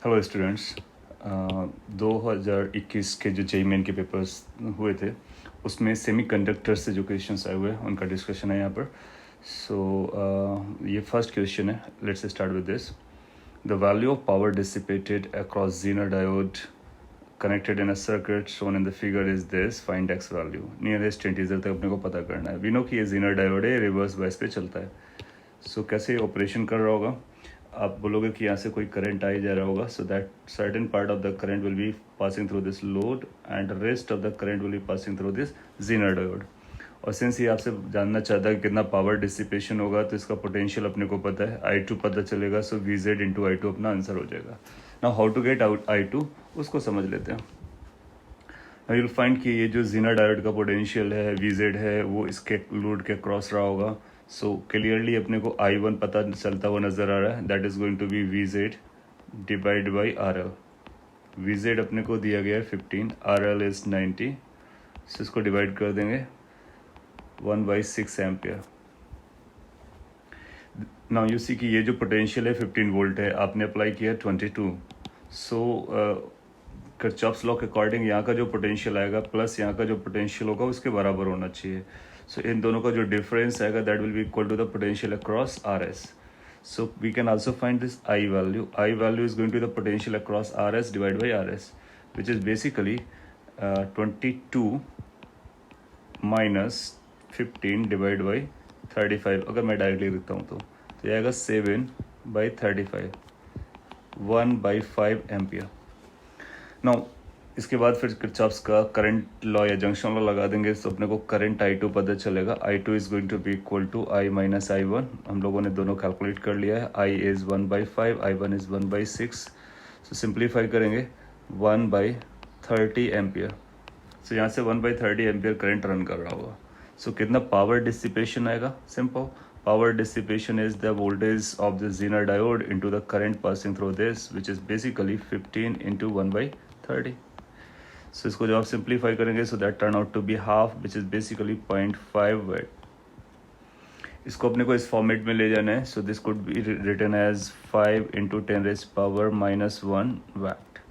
Hello students. 2021 के जो JEE main के पेपर्स हुए थे उसमें सेमीकंडक्टर से जो क्वेश्चंस आए हुए हैं उनका डिस्कशन है यहाँ पर। ये फर्स्ट क्वेश्चन है। Let's start with this. The value of power dissipated across zener diode connected in a circuit shown in the figure is this, find x value। Nearest integer तक अपने को पता करना है। वी नो कि ये ज़ीनर diode है, रिवर्स बायस पे चलता है। कैसे ऑपरेशन कर रहा होगा? आप बोलोगे कि यहाँ से कोई करंट आई जा रहा होगा, so that certain part of the current will be passing through this load and rest of the current will be passing through this zener diode. और सिंस ये आपसे जानना चाहता है कि कितना पावर डिसिपेशन होगा, तो इसका पोटेंशियल अपने को पता है, I2 पता चलेगा। सो VZ इंटू I2 अपना आंसर हो जाएगा। Now how to get out I2 उसको समझ लेते हैं। नाउ यूल फाइंड कि ये जो ज़ीनर डायोड का पोटेंशियल है VZ है, वो इसके लोड के क्रॉस रहा होगा। सो क्लियरली अपने को I1 पता चलता हुआ नज़र आ रहा है, that is going to be VZ divide by RL। VZ अपने को दिया गया है 15, RL इज़ 90। सो इसको डिवाइड कर देंगे 1/6 एम्पियर। नाउ यू सी कि ये जो पोटेंशियल है 15 वोल्ट है, आपने अप्लाई किया 22। सो किरचॉफ्स लॉ के अकॉर्डिंग यहाँ का जो पोटेंशियल आएगा प्लस यहाँ का जो पोटेंशियल होगा उसके बराबर होना चाहिए। सो इन दोनों का जो डिफरेंस आएगा that will be equal to the potential across RS। So we can also find this I value. I value is going to the potential across RS divide by RS, which is basically 22 minus 15 divide by 35। अगर मैं directly लिखता हूँ तो ये आएगा 7/35, 1/5 ampere. Now इसके बाद फिर किरचॉफ्स का करंट लॉ या जंक्शन लॉ लगा देंगे, तो अपने को करंट I2 पता चलेगा। I2 is going to be equal to I minus I1। हम लोगों ने दोनों कैलकुलेट कर लिया है। I is 1/5, I1 is 1/6। So simplify करेंगे 1/30 एम्पियर। सो यहाँ से 1/30 एम्पियर करंट रन कर रहा होगा। सो कितना पावर डिसिपेशन आएगा? Simple, power dissipation is the voltage of the Zener diode into the current passing through this, which is basically 15 into 1/30। So इसको जब आप simplify करेंगे, so that turn out to be half, which is basically 0.5 watt। इसको अपने को इस format में ले जाना है। So this could be written as 5 into 10⁻⁻1 watt।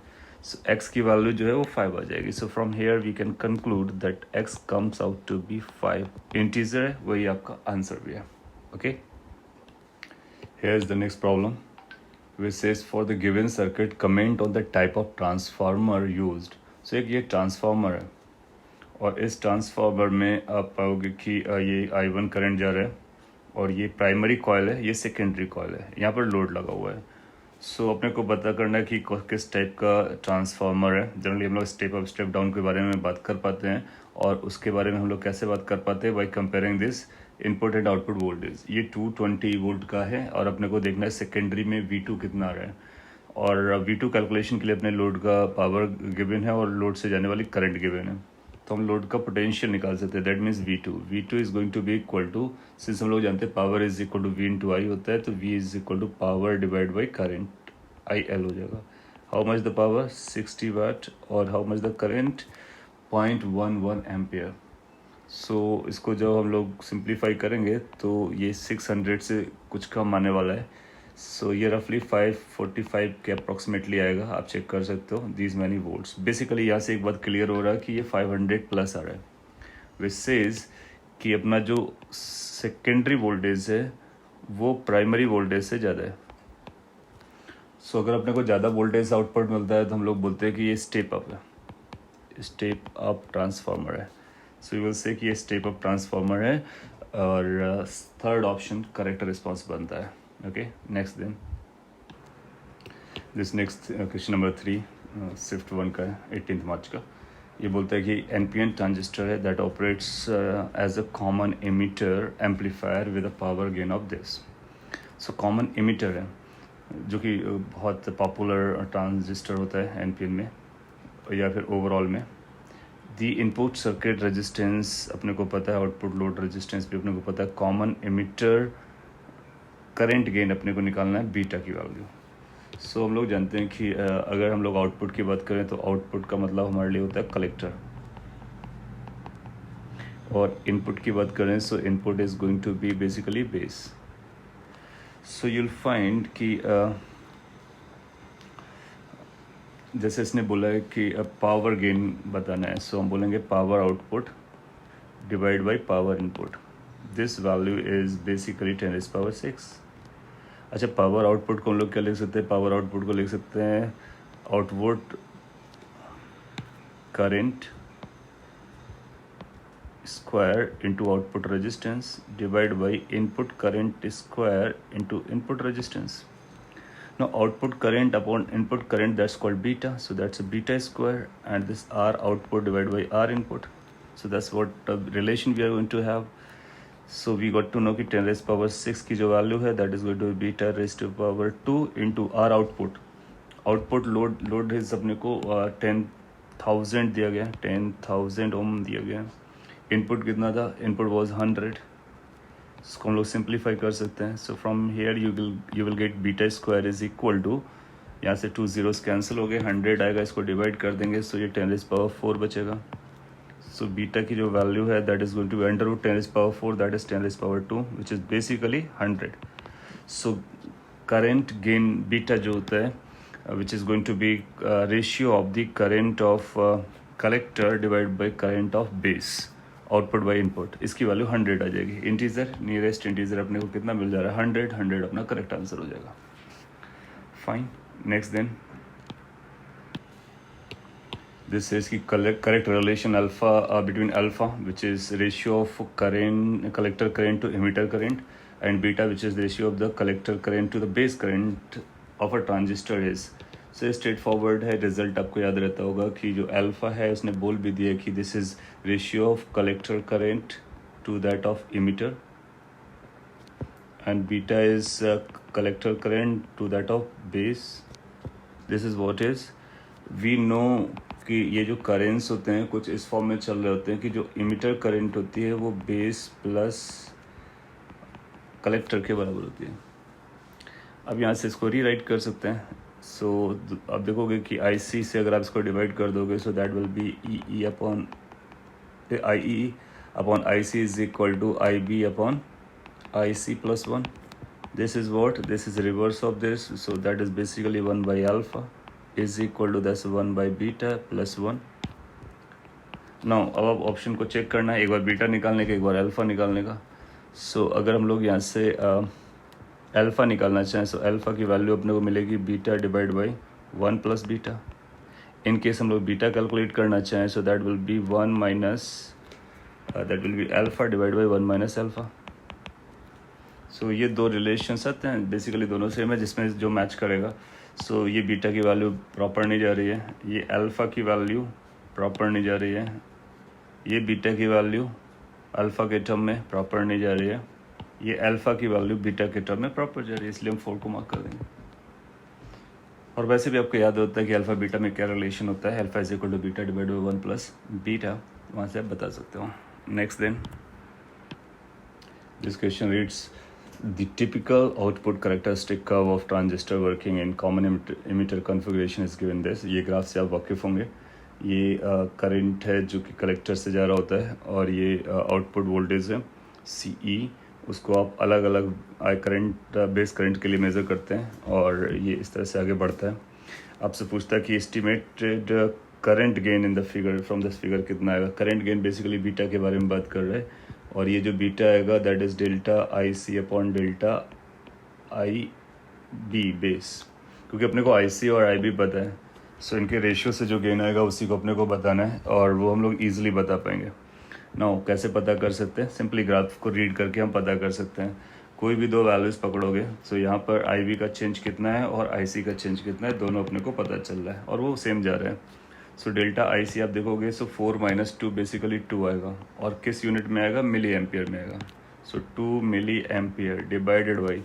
So x की वैल्यू जो है वो 5 आ जाएगी। So from here we can conclude that x comes out to be 5। Integer है, वही आपका आंसर भी है। Okay, here's the next problem, which says for the given circuit comment on the type of transformer used। So एक ये transformer है और इस ट्रांसफार्मर में आप पाओगे कि ये I1 करंट जा रहा है और ये प्राइमरी कॉइल है, ये सेकेंडरी कॉइल है, यहाँ पर लोड लगा हुआ है। सो अपने को पता करना है कि किस टाइप का ट्रांसफार्मर है। जनरली हम लोग स्टेप अप स्टेप डाउन के बारे में बात कर पाते हैं, और उसके बारे में हम लोग कैसे बात कर पाते हैं? By comparing this input and output voltage. ये 220 वोल्ट का है और अपने को देखना है सेकेंडरी में V2 कितना आ रहा है। और V2 कैलकुलेशन के लिए अपने लोड का पावर गिवन है और लोड से जाने वाली करंट गिवन है, तो हम लोड का पोटेंशियल निकाल सकते हैं। That means V2 is going to be equal to, since हम लोग जानते हैं power is equal to V into I होता है, तो V is equal to power divide by current, IL हो जाएगा। How much the power? 60 watt. और how much the current? 0.11 ampere. So इसको जब हम लोग सिंप्लीफाई करेंगे तो ये 600 से कुछ कम आने वाला है। सो ये रफली 545 के अप्रॉक्सीमेटली आएगा। आप चेक कर सकते हो दीज मैनी वोल्ट्स। बेसिकली यहाँ से एक बात क्लियर हो रहा है कि ये 500 प्लस आ रहा है, विच सेज कि अपना जो सेकेंडरी वोल्टेज है वो प्राइमरी वोल्टेज से ज़्यादा है। सो अगर अपने को ज़्यादा वोल्टेज आउटपुट मिलता है तो हम लोग बोलते हैं कि ये स्टेप अप है, स्टेप अप ट्रांसफार्मर है। सो यू विल से कि ये स्टेप अप ट्रांसफार्मर है, और थर्ड ऑप्शन करेक्ट रिस्पॉन्स बनता है। Okay, next then this next question number 3 shift 1 का है, 18 मार्च का। ये बोलता है कि NPN ट्रांजिस्टर है that operates as a common emitter amplifier with a power gain of this. So common emitter है जो कि बहुत पॉपुलर ट्रांजिस्टर होता है NPN में या फिर ओवरऑल में। दी इनपुट सर्किट रेजिस्टेंस अपने को पता है, आउटपुट लोड रेजिस्टेंस भी अपने को पता है। कॉमन एमिटर करंट गेन अपने को निकालना है बीटा की वैल्यू। सो हम लोग जानते हैं कि अगर हम लोग आउटपुट की बात करें तो आउटपुट का मतलब हमारे लिए होता है कलेक्टर, और इनपुट की बात करें so input is going to be basically base. So you'll find कि जैसे इसने बोला है कि अब पावर गेन बताना है, सो हम बोलेंगे power output divide by power input. This value is basically 10⁻⁶. अच्छा, पावर आउटपुट को हम लोग क्या लिख सकते हैं? पावर आउटपुट को लिख सकते हैं output current square into output resistance divide by input current square into input resistance. Now output current upon input current, that's called beta, so that's a beta square, and this R output divided by R input. So that's what relation we are going to have. So we got to know कि 10⁻⁶ की जो value है that is going to be beta raised to power 2 into R output. Output load is अपने को 10,000 दिया गया, 10,000 ओम दिया गया. Input कितना था? Input was 100. इसको हम लोग सिंप्लीफाई कर सकते हैं. So from here you will get beta square is equal to, यहाँ से 2 zeros कैंसिल हो गए, 100 आएगा, इसको डिवाइड कर देंगे, सो ये 10⁻⁴ बचेगा. सो बीटा की जो वैल्यू है that is going to be √10⁻⁴, that is 10⁻², which is basically 100. So current gain beta जो होता है which is going to be ratio of the current of collector divide by current of base output by input. इसकी value 100 आ जाएगी. Integer, nearest integer अपने को कितना मिल जा रहा है? 100. 100 अपना करेक्ट आंसर हो जाएगा. Fine. Next then this is the correct relation alpha between alpha which is ratio of current collector current to emitter current and beta which is ratio of the collector current to the base current of a transistor is. So straightforward है. Result आपको याद रहता होगा कि जो alpha है उसने बोल भी दिया कि this is ratio of collector current to that of emitter and beta is collector current to that of base. This is what is we know कि ये जो करेंट्स होते हैं कुछ इस फॉर्म में चल रहे होते हैं कि जो इमिटर करेंट होती है वो बेस प्लस कलेक्टर के बराबर होती है. अब यहाँ से इसको रीराइट कर सकते हैं. सो अब देखोगे कि आई सी से अगर आप इसको डिवाइड कर दोगे so that will be E upon I upon I C is equal to I B upon I C plus 1. This is what, this is reverse of this, so that is basically 1 by alpha is equal to that's 1 by beta plus 1. Now अब option को check करना है, एक बार beta निकालने का, एक बार alpha निकालने का. सो अगर हम लोग यहाँ से अल्फ़ा निकालना चाहें सो अल्फ़ा की वैल्यू अपने को मिलेगी beta divide by 1 plus beta. In case हम लोग बीटा कैलकुलेट करना चाहें so that will be 1 minus that will be alpha divide by 1 minus alpha. So ये दो रिलेशंस आते हैं, बेसिकली दोनों सेम है जिसमें जो मैच करेगा. सो ये बीटा की वैल्यू प्रॉपर नहीं जा रही है, ये अल्फ़ा की वैल्यू प्रॉपर नहीं जा रही है, ये बीटा की वैल्यू अल्फ़ा के टर्म में प्रॉपर नहीं जा रही है, ये अल्फ़ा की वैल्यू बीटा के टर्म में प्रॉपर जा रही है, इसलिए हम 4 को मार्क कर देंगे. और वैसे भी आपको याद होता है कि अल्फ़ा बीटा में क्या रिलेशन होता है, alpha is equal to beta divide by 1 plus beta, वहाँ से आप बता सकते हो. Next then this question reads the typical output characteristic curve of transistor working in common emitter configuration is given this. ये ग्राफ से आप वाकिफ़ होंगे. ये करंट है जो कि कलेक्टर से जा रहा होता है और ये आउटपुट वोल्टेज है CE. उसको आप अलग अलग करंट बेस करंट के लिए मेज़र करते हैं और ये इस तरह से आगे बढ़ता है. आपसे पूछता है कि estimated current gain in the figure from this figure कितना आएगा. करंट गेन बेसिकली बीटा के बारे में बात कर रहे हैं और ये जो बीटा आएगा that is delta I C upon delta I B base. क्योंकि अपने को आई सी और आई बी पता है सो इनके रेशियो से जो गेन आएगा उसी को अपने को बताना है और वो हम लोग ईजिली बता पाएंगे. नाउ कैसे पता कर सकते हैं? सिंपली ग्राफ को रीड करके हम पता कर सकते हैं. कोई भी दो वैल्यूज़ पकड़ोगे सो यहाँ पर आई बी का चेंज कितना है और आई सी का चेंज कितना है, दोनों अपने को पता चल रहा है और वो सेम जा रहे हैं. सो डेल्टा आई सी आप देखोगे सो 4 - 2 बेसिकली 2 आएगा और किस यूनिट में आएगा? मिली एम्पियर में आएगा. सो 2 मिली एम्पियर डिवाइडेड बाई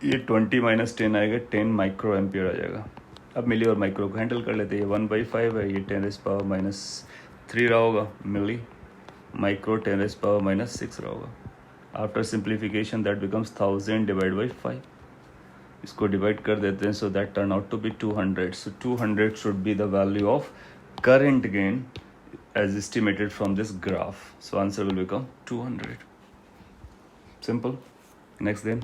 ये 20 - 10 आएगा, 10 माइक्रो एम्पियर आ जाएगा. अब मिली और माइक्रो को हैंडल कर लेते हैं. ये 1/5 है, ये 10⁻³ रहा होगा, मिली माइक्रो 10⁻⁻6 रहा होगा. After simplification that becomes 1000 divide by 5. इसको डिवाइड कर देते हैं so that turn out to be 200. So 200 should be the value of current gain as estimated from this graph. So answer will become 200. Simple. Next then.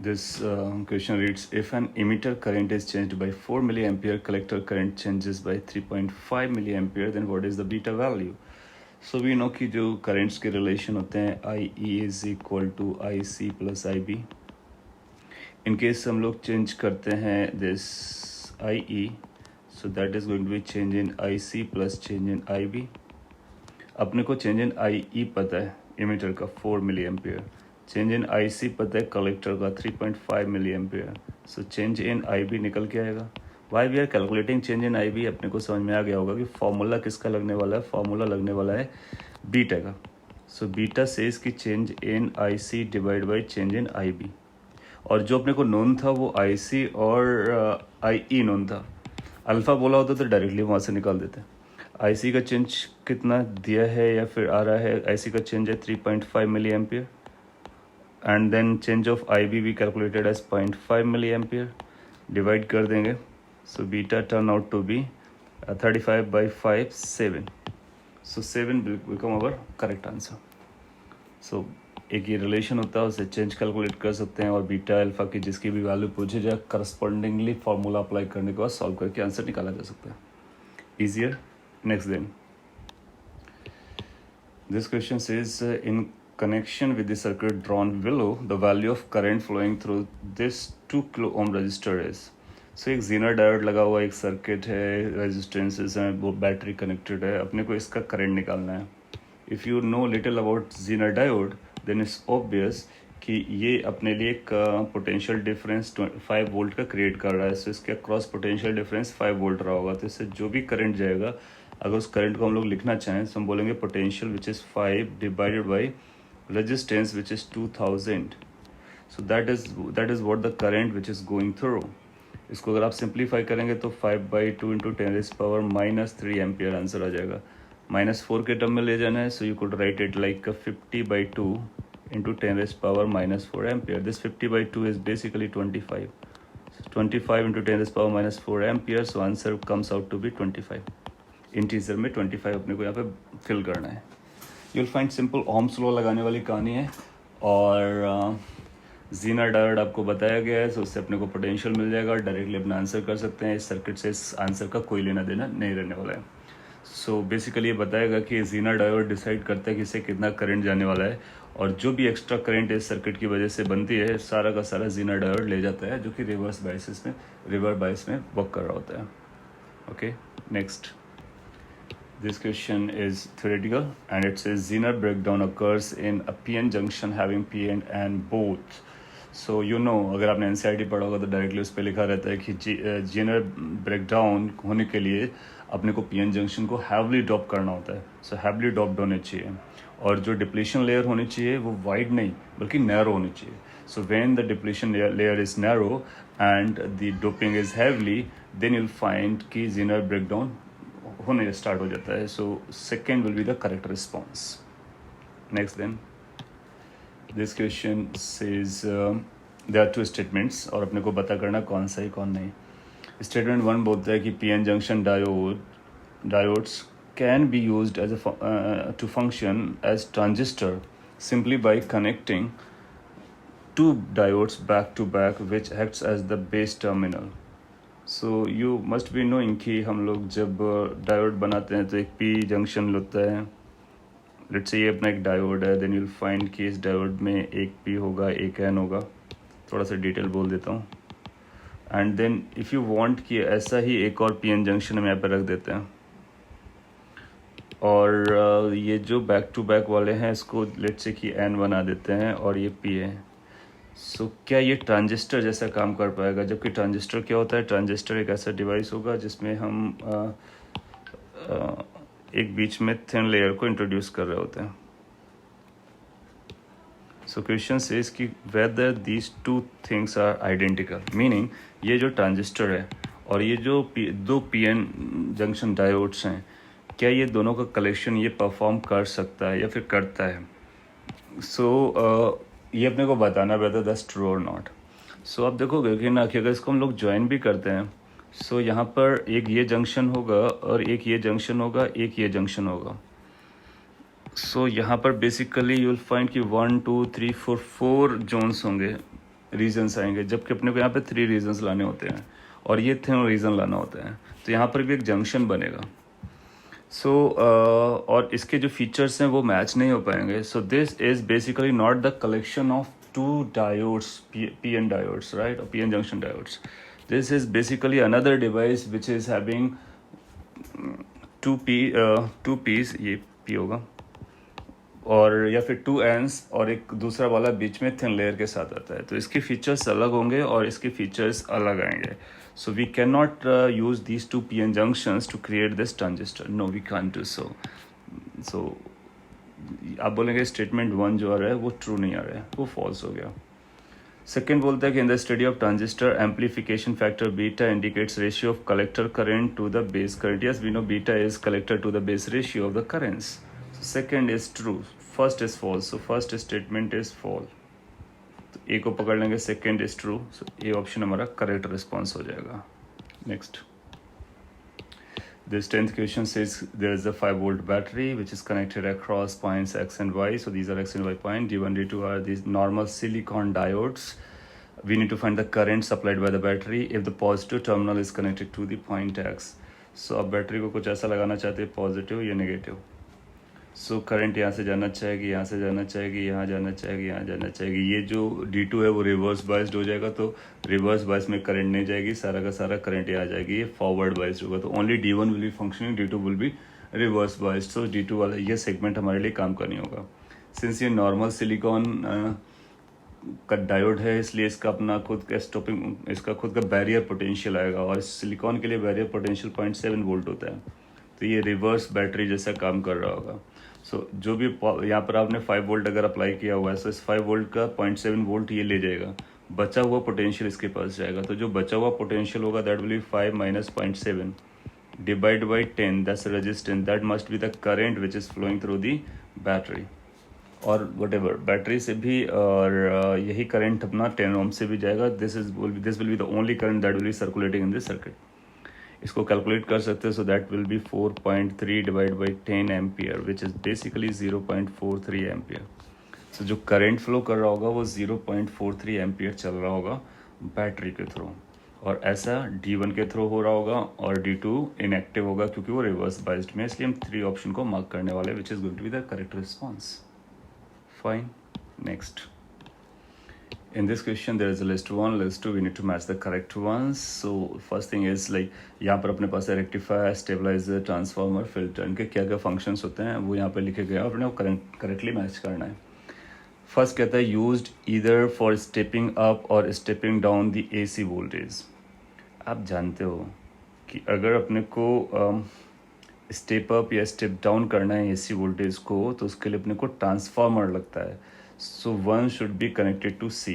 This question reads, if an emitter current is changed by 4 milliampere, collector current changes by 3.5 milliampere, then what is the beta value? So we know कि जो currents के relation होते हैं IE is equal to IC plus IB. In case हम लोग change करते हैं this IE, so that is going to be change in IC plus change in IB. अपने को change in IE पता है emitter का 4 milliampere, change in IC पता है collector का 3.5 milliampere. So change in IB निकल के आएगा. Why we are calculating change in IB, अपने को समझ में आ गया होगा कि फॉर्मूला किसका लगने वाला है. फॉर्मूला लगने वाला है बीटा का. सो बीटा सेज कि change in IC divide by change in IB. और जो अपने को नोन था वो IC और IE नोन था. अल्फ़ा बोला होता तो डायरेक्टली वहाँ से निकाल देते. IC का चेंज कितना दिया है या फिर आ रहा है, IC का चेंज है 3.5 milli ampere, and then change of IB भी calculated as 0.5 milli ampere. Divide कर देंगे. So beta turn out to be 35 by 5, 7. So 7 will become our correct answer. So एक ये रिलेशन होता है, उसे चेंज कैलकुलेट कर सकते हैं और बीटा अल्फा की जिसकी भी वैल्यू पूछे जाए करस्पॉन्डिंगली फार्मूला अप्लाई करने के बाद सॉल्व करके आंसर निकाला जा सकता है. Easier. Next then this question says in connection with the circuit drawn below, the value of current flowing through this 2 kilo ohm resistor is. So एक जीनर डायोड लगा हुआ एक सर्किट है, रेजिस्टेंसेस हैं, वो बैटरी कनेक्टेड है, अपने को इसका करंट निकालना है. If you know little about zener diode then it's obvious कि ये अपने लिए एक पोटेंशियल डिफरेंस 5 वोल्ट का क्रिएट कर रहा है. सो इसके क्रॉस पोटेंशियल डिफरेंस 5 वोल्ट रहा होगा. तो इससे जो भी करंट जाएगा, अगर उस करंट को हम लोग लिखना चाहें तो हम बोलेंगे potential which is 5 divided by resistance which is 2000. so that is what the current which is going through. इसको अगर आप सिंप्लीफाई करेंगे तो 5/2 इंटू 10⁻³ एम्पियर आंसर आ जाएगा. -4 के टर्म में ले जाना है. So you could write it like 50/2 into 10⁻⁻4 ampere. This 50/2 is basically 25. 25 into 10⁻⁻4 ampere. So answer comes out to be 25. Integer में 25 अपने को यहाँ पे फिल करना है. You'll find simple Ohm's law लगाने वाली कहानी है और जीनर डायोड आपको बताया गया है. सो उससे अपने को पोटेंशियल मिल जाएगा और डायरेक्टली अपना आंसर कर सकते हैं. इस सर्किट से इस आंसर का कोई लेना देना नहीं रहने वाला है. सो बेसिकली ये बताएगा कि जीनर डायोड डिसाइड करता है कि इससे कितना करंट जाने वाला है, और जो भी एक्स्ट्रा करंट इस सर्किट की वजह से बनती है सारा का सारा जीनर डायोड ले जाता है, जो कि रिवर्स बायस में वर्क कर रहा होता है. Okay, next. This question is theoretical and it says Zener breakdown occurs in a PN junction having P and N both. So you know, अगर आपने NCERT पढ़ा होगा तो डायरेक्टली उस पर लिखा रहता है कि Zener breakdown होने के लिए अपने को PN जंक्शन को हैवली डॉप करना होता है. सो हैवली डॉप्ड होने चाहिए और जो डिप्लीशन लेयर होनी चाहिए वो वाइड नहीं बल्कि नैरो होनी चाहिए. So when the depletion layer is narrow and the doping is heavily, then you'll find कि Zener breakdown होने स्टार्ट हो जाता है. So second will be the correct response. Next then this question says there are 2 statements और अपने को पता करना कौन सा है कौन नहीं. स्टेटमेंट 1 बोलता है कि PN junction diodes can be used as to function as transistor simply by connecting 2 diodes back to back which acts as the base terminal. So you must be knowing कि हम लोग जब डायोड बनाते हैं तो एक P जंक्शन होता है. लेट्स से ये अपना एक डायोड है. देन यूल फाइंड कि इस डायोड में एक P होगा, एक N होगा. थोड़ा सा डिटेल बोल देता हूँ. And then if you want कि ऐसा ही एक और PN जंक्शन हम यहाँ पर रख देते हैं और ये जो बैक टू बैक वाले हैं इसको लेट्स से कि N बना देते हैं और ये P है. सो क्या ये ट्रांजिस्टर जैसा काम कर पाएगा? जबकि ट्रांजिस्टर क्या होता है? ट्रांजिस्टर एक ऐसा डिवाइस होगा जिसमें हम एक बीच में थिन लेयर को इंट्रोड्यूस कर रहे होते हैं. सो क्वेश्चन सेज कि whether these 2 things are identical, meaning ये जो ट्रांजिस्टर है और ये जो 2 PN जंक्शन डायोड्स हैं, क्या ये दोनों का कलेक्शन ये परफॉर्म कर सकता है या फिर करता है? सो ये अपने को बताना वेदर दैट्स ट्रू और नॉट. सो आप देखोगे कि ना कि अगर इसको हम लोग ज्वाइन भी करते हैं, सो यहाँ पर एक ये जंक्शन होगा और एक ये जंक्शन होगा, एक ये जंक्शन होगा. सो यहाँ पर बेसिकली यू विल फाइंड कि 1 2 3 4 जोन्स होंगे रीजन्स आएंगे, जबकि अपने को यहाँ पे 3 रीजन्स लाने होते हैं और ये थिन रीजन लाना होता है, तो यहाँ पर भी एक जंक्शन बनेगा। सो और इसके जो फीचर्स हैं वो मैच नहीं हो पाएंगे। सो this is basically not the collection of 2 diodes, PN diodes, right, or PN junction diodes. This is basically another device which is having 2 P's, ये P होगा, और या फिर 2 N's और एक दूसरा वाला बीच में थिन लेयर के साथ आता है। तो इसके फीचर्स अलग होंगे और इसके फीचर्स अलग आएंगे। So we can not use these 2 PN junctions to create this transistor, no we can't do so. So आप बोलेंगे स्टेटमेंट 1 जो आ रहा है वो ट्रू नहीं आ रहा है, वो फॉल्स हो गया। सेकेंड बोलता है कि in the study of transistor amplification factor beta indicates ratio of collector current to the base current. Yes, we know beta is collector to the base ratio of the currents. Second is true, first is false, so first statement is false. तो A को पकड़ लेंगे, second is true, so A option हमारा correct response हो जाएगा। Next, this 10th question says there is a 5-volt battery which is connected across points X and Y. So these are X and Y point. D1, D2 are these normal silicon diodes. We need to find the current supplied by the battery if the positive terminal is connected to the point X. So अब battery को कुछ ऐसा लगाना चाहते हैं, positive या negative. So current यहाँ से जाना चाहेगी, यहाँ से जाना चाहेगी, यहाँ जाना चाहेगी, यहाँ जाना चाहेगी। ये जो D2 है वो रिवर्स बाइस्ड हो जाएगा, तो रिवर्स बाइस में करंट नहीं जाएगी, सारा का सारा करंट यहाँ जाएगी, ये फॉरवर्ड बाइस्ड होगा। तो only D1 will be functioning, D2 will be reverse biased. So D2 वाला ये सेगमेंट हमारे लिए काम करनी होगा। सिंस ये नॉर्मल सिलिकॉन का डायोड है, इसलिए इसका अपना खुद का स्टॉपिंग, इसका खुद का बैरियर पोटेंशियल आएगा, और सिलिकॉन के लिए बैरियर पोटेंशियल 0.7 वोल्ट होता है। तो ये रिवर्स बैटरी जैसा काम कर रहा होगा। सो जो भी यहाँ पर आपने 5 वोल्ट अगर अप्लाई किया हुआ है, सो इस 5 वोल्ट का 0.7 वोल्ट ये ले जाएगा, बचा हुआ पोटेंशियल इसके पास जाएगा। तो जो बचा हुआ पोटेंशियल होगा that will be 5 minus 0.7 divide by 10, that's resistance, that must be the current which is flowing through the battery. और वट एवर बैटरी से भी, और यही करंट अपना 10 ओम से भी जाएगा। This will be the only current that will be circulating in this circuit. इसको कैलकुलेट कर सकते हैं, so that will be 4.3 divide by 10 ampere which is basically 0.43 ampere. So जो करंट फ्लो कर रहा होगा वो 0.43 एम्पियर चल रहा होगा बैटरी के थ्रू, और ऐसा D1 के थ्रू हो रहा होगा, और D2 इनएक्टिव होगा क्योंकि वो रिवर्स बाइस्ड में, इसलिए हम 3 ऑप्शन को मार्क करने वाले, which is going to be the correct response. Fine, next. In this question there is a list 1, list 2, we need to match the correct ones. So first thing is like यहाँ पर अपने पास है rectifier, stabiliser, transformer, filter, इनके क्या क्या functions होते हैं वो यहाँ पर लिखे गए हैं, अपने को करेक्टली मैच करना है। फर्स्ट कहता है used either for stepping up और stepping down the AC voltage. आप जानते हो कि अगर अपने को स्टेप अप या स्टेप डाउन करना है AC वोल्टेज को, तो उसके लिए अपने को ट्रांसफार्मर लगता है। So 1 should be connected to C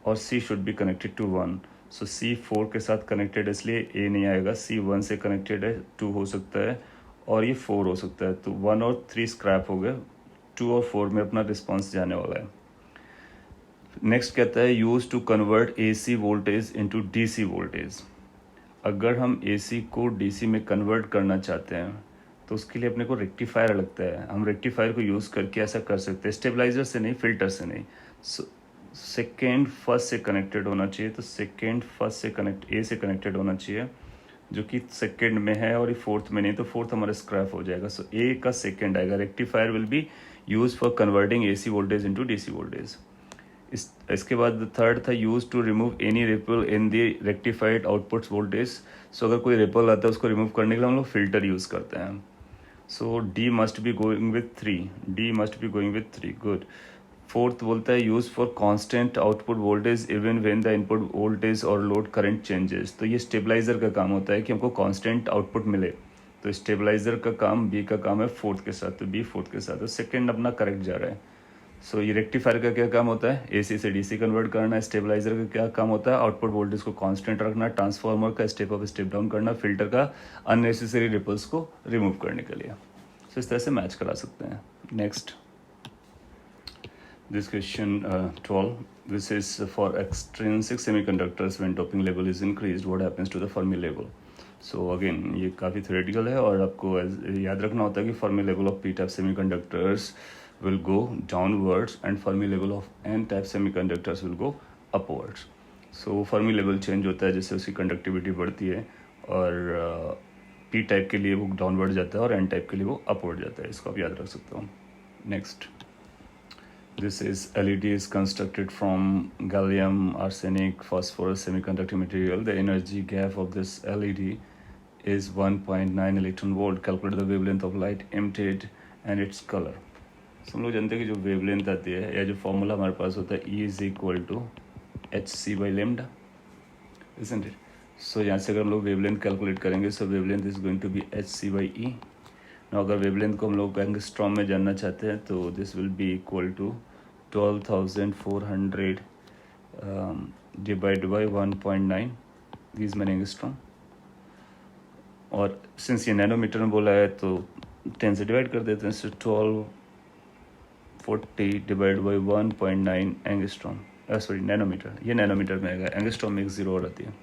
और C should be connected to 1. So C 4 के साथ कनेक्टेड, इसलिए A नहीं आएगा। C 1 से कनेक्टेड है, 2 हो सकता है, और ये 4 हो सकता है। तो 1 और 3 स्क्रैप हो गए, 2 और 4 में अपना रिस्पॉन्स जाने वाला है। नेक्स्ट कहता है use to convert AC voltage into DC voltage. अगर हम AC को DC में कन्वर्ट करना चाहते हैं तो उसके लिए अपने को रेक्टिफायर लगता है। हम रेक्टिफायर को यूज़ करके ऐसा कर सकते हैं, स्टेबलाइजर से नहीं, फिल्टर से नहीं। सेकेंड फर्स्ट से कनेक्टेड होना चाहिए, तो सेकेंड फर्स्ट से A से कनेक्टेड होना चाहिए, जो कि सेकेंड में है, और ये फोर्थ में नहीं, तो फोर्थ हमारा स्क्रैप हो जाएगा। सो A का सेकेंड आएगा। Rectifier will be use for converting AC voltage into DC voltage. इसके बाद थर्ड था use to remove any ripple in the rectified outputs voltage. So अगर कोई रिपल आता है उसको रिमूव करने के लिए हम लोग फिल्टर यूज़ करते हैं। So D must be going with 3. D must be going with 3. Good. Fourth बोलता है use for constant output voltage even when the input voltage or load current changes. तो ये स्टेबलाइजर का काम होता है कि हमको constant output मिले। तो स्टेबलाइजर का काम, B का काम है फोर्थ के साथ, तो B फोर्थ के साथ, तो सेकेंड अपना करेक्ट जा रहा है। सो ये रेक्टिफायर का क्या काम होता है? AC से DC कन्वर्ट करना। स्टेबलाइजर का क्या काम होता है? आउटपुट वोल्टेज को कांस्टेंट रखना। ट्रांसफार्मर का स्टेप अप स्टेप डाउन करना। फिल्टर का अननेसेसरी रिपल्स को रिमूव करने के लिए। सो इस तरह से मैच करा सकते हैं। Next, this question 12, this is for extrinsic semiconductors when doping level is increased what happens to the Fermi level. So again ये काफ़ी थ्योरेटिकल है, और आपको याद रखना होता है कि Fermi level of P-type semiconductors will go downwards and Fermi level of N-type semiconductors will go upwards. So Fermi level change होता है जिससे उसकी कंडक्टिविटी बढ़ती है, और पी टाइप के लिए वो डाउनवर्ड जाता है और एन टाइप के लिए वो अपवर्ड जाता है। इसको आप याद रख सकते हो। Next, this is LED is constructed from gallium arsenic phosphorus semiconductor material. The energy gap of this LED is 1.9 electron volt. Calculate the wavelength of light emitted and its color. So हम लोग जानते हैं कि जो wavelength आती है या जो फॉर्मूला हमारे पास होता है E is equal to hc/λ, isn't it? So यहाँ से अगर हम लोग वेवलेंथ कैलकुलेट करेंगे, so wavelength is going to be hc/E। ना अगर वेवलेंथ को हम लोग एंगस्ट्रॉम में जानना चाहते हैं तो this will be equal to 12,400 divide by 1.9 these man angstrom. और सिंस ये नैनोमीटर में बोला है तो 10 से डिवाइड कर देते हैं। So 1240 divide by 1.9 angstrom, sorry nanometer, ये नैनोमीटर में आएगा, एंगस्ट्रॉम में एक जीरो और आती है।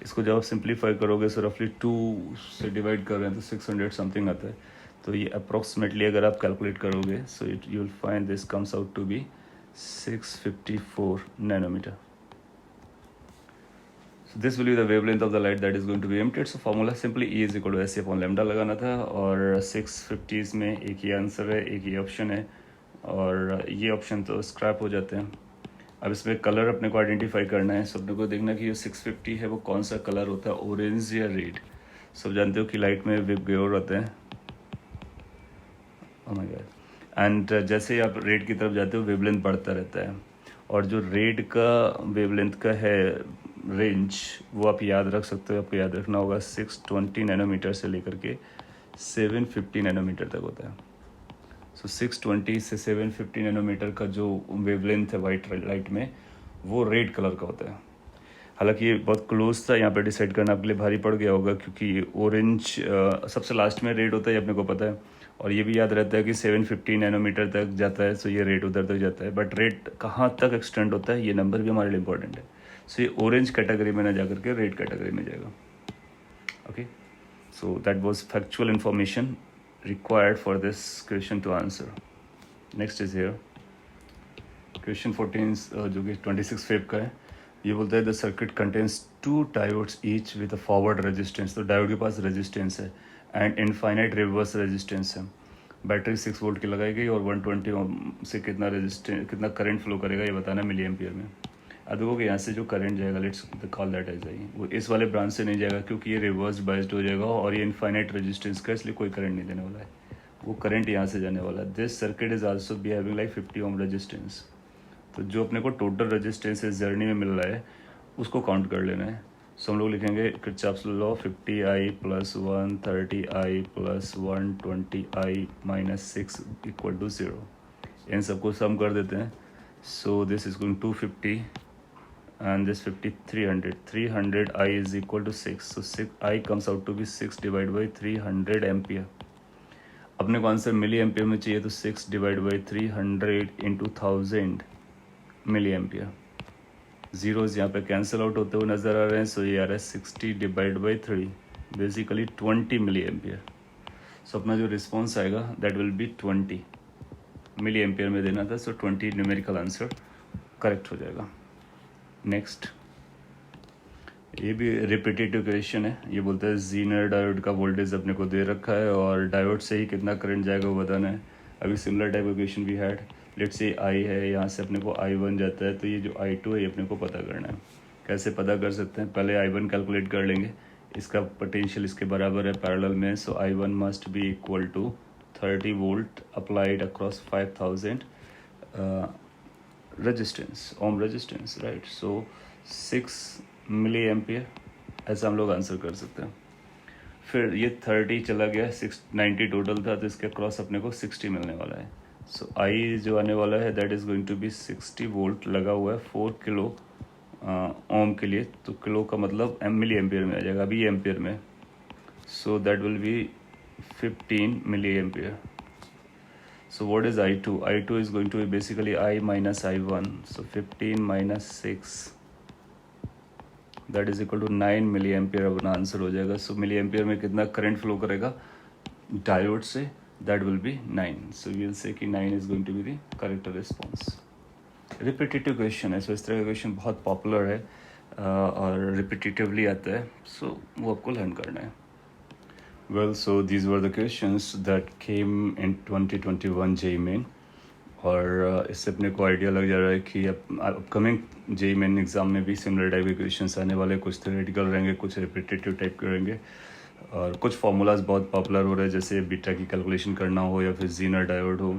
इसको जब आप सिंप्लीफाई करोगे सो रफली 2 से डिवाइड कर रहे हैं तो 600 समथिंग आता है। तो ये अप्रॉक्सीमेटली अगर आप कैलकुलेट करोगे so it you will find this comes out to be 654 nanometer. So this will be the wavelength of the light that is going to be emitted. So formula simply E is equal to hc/λ लगाना था, और 650 में एक ही answer है, एक ही option है, और ये ऑप्शन तो स्क्रैप हो जाते हैं। अब इसमें कलर अपने को आइडेंटिफाई करना है। सब अपने को देखना कि ये 650 है वो कौन सा कलर होता है, ऑरेंज या रेड। सब जानते हो कि लाइट में विप ग्योर होते हैं, ओह माय गॉड। एंड जैसे ही आप रेड की तरफ जाते हो वेवलेंथ बढ़ता रहता है, और जो रेड का वेवलेंथ का है रेंज वो आप याद रख सकते हो। आपको याद रखना होगा 620 नैनोमीटर से लेकर के 750 नैनोमीटर तक होता है। सो 620 से 750 नैनोमीटर का जो वेवलेंथ है वाइट लाइट में वो रेड कलर का होता है। हालांकि ये बहुत क्लोज था, यहाँ पे डिसाइड करना आपके लिए भारी पड़ गया होगा क्योंकि ऑरेंज सबसे लास्ट में रेड होता है, अपने को पता है। और ये भी याद रहता है कि 750 नैनोमीटर तक जाता है, सो ये रेड उधर तक जाता है। बट रेड कहाँ तक एक्सटेंड होता है ये नंबर भी हमारे लिए इंपॉर्टेंट है। सो ये ऑरेंज कैटेगरी में ना जा करके रेड कैटेगरी में जाएगा। Okay, so that was factual information required for this question to answer. Next is here question 14 जो कि 26 फेब का है। ये बोलता है the circuit contains 2 diodes each with a forward resistance. तो डायोड के पास रेजिस्टेंस है एंड इनफाइनाइट रिवर्स रेजिस्टेंस है। बैटरी 6 वोल्ट की लगाई गई और 120 ओम से कितना करंट फ्लो करेगा ये बताना मिली एम्पियर में। अब देखो कि यहाँ से जो करंट जाएगा, let's call that as I, वो इस वाले ब्रांच से नहीं जाएगा क्योंकि ये रिवर्स बाइस्ड हो जाएगा और ये इनफाइनाइट रेजिस्टेंस का, इसलिए कोई करंट नहीं देने वाला है। वो करंट यहाँ से जाने वाला है। This circuit is also be having like 50 ohm resistance. तो जो अपने को टोटल रेजिस्टेंस इस जर्नी में मिल रहा है उसको काउंट कर लेना है। सो हम लोग लिखेंगे Kirchhoff's law 50i plus 130i plus 120i minus 6 equal to 0। इन सबको सम कर देते हैं। So this is going 250 and this 50 300 I is equal to 6, so 6 I comes out to be 6 divided by 300 ampere. अपने को आंसर मिली एम्पियर में चाहिए तो 6 divide by 300 into 1000 milli ampere. Zeros यहाँ पे कैंसिल आउट होते हुए नजर आ रहे हैं। सो ये आ रहा है 60 divide by 3, basically 20 milliampere. So अपना जो रिस्पॉन्स आएगा that will be 20 milli ampere में देना था। सो 20 न्यूमेरिकल आंसर करेक्ट हो जाएगा। नेक्स्ट, ये भी रिपीटेटिव क्वेश्चन है। ये बोलता है जीनर डायोड का वोल्टेज अपने को दे रखा है और डायोड से ही कितना करंट जाएगा वो बताना है। अभी सिमिलर टाइप का क्वेश्चन भी हैड। लेट्स से आई है, यहाँ से अपने को I1 जाता है, तो ये जो I2 है ये अपने को पता करना है। कैसे पता कर सकते हैं, पहले I1 कैलकुलेट कर लेंगे, इसका पोटेंशियल इसके बराबर है पैरेलल में। So I1 must be equal to 30 volt applied across 5000 resistance, ohm resistance, right. So 6 milli ampere, ऐसा हम लोग आंसर कर सकते हैं। फिर ये 30 चला गया, 690 टोटल था, तो इसके क्रॉस अपने को 60 मिलने वाला है। सो आई जो आने वाला है that is going to be 60 volt लगा हुआ है 4 किलो ओम के लिए। तो किलो का मतलब मिली एम्पियर में आ जाएगा, अभी एम्पियर में। So that will be 15 milli ampere. So what is I2? I2 is going to be basically I minus I1. So 15 minus 6 that is equal to 9 milliampere अपना आंसर हो जाएगा। So milliampere में कितना current flow करेगा diode से, that will be 9. So we'll say कि 9 is going to be the correct response. Repetitive question है, सो इस तरह का क्वेश्चन बहुत पॉपुलर है और रिपीटेटिवली आता है, सो वो आपको लर्न करना है. Well, so these were the questions that came in 2021 JEE Main. और इससे अपने को आइडिया लग जा रहा है कि अपकमिंग JEE Main एग्ज़ाम में भी सिमिलर टाइप के क्वेश्चंस आने वाले. कुछ थ्योरेटिकल रहेंगे, कुछ रिपीटेटिव टाइप के रहेंगे, और कुछ फार्मूलाज बहुत पॉपुलर हो रहे हैं, जैसे बीटा की कैलकुलेशन करना हो या फिर जीनर डायोड हो,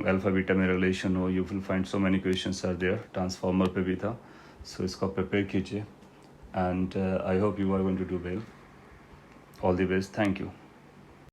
अल्फा बीटा में रिलेशन हो. You will find so many questions are there. Transformer पे भी था, सो इसको प्रिपेयर कीजिए and I hope you are going to do well. All the best. Thank you.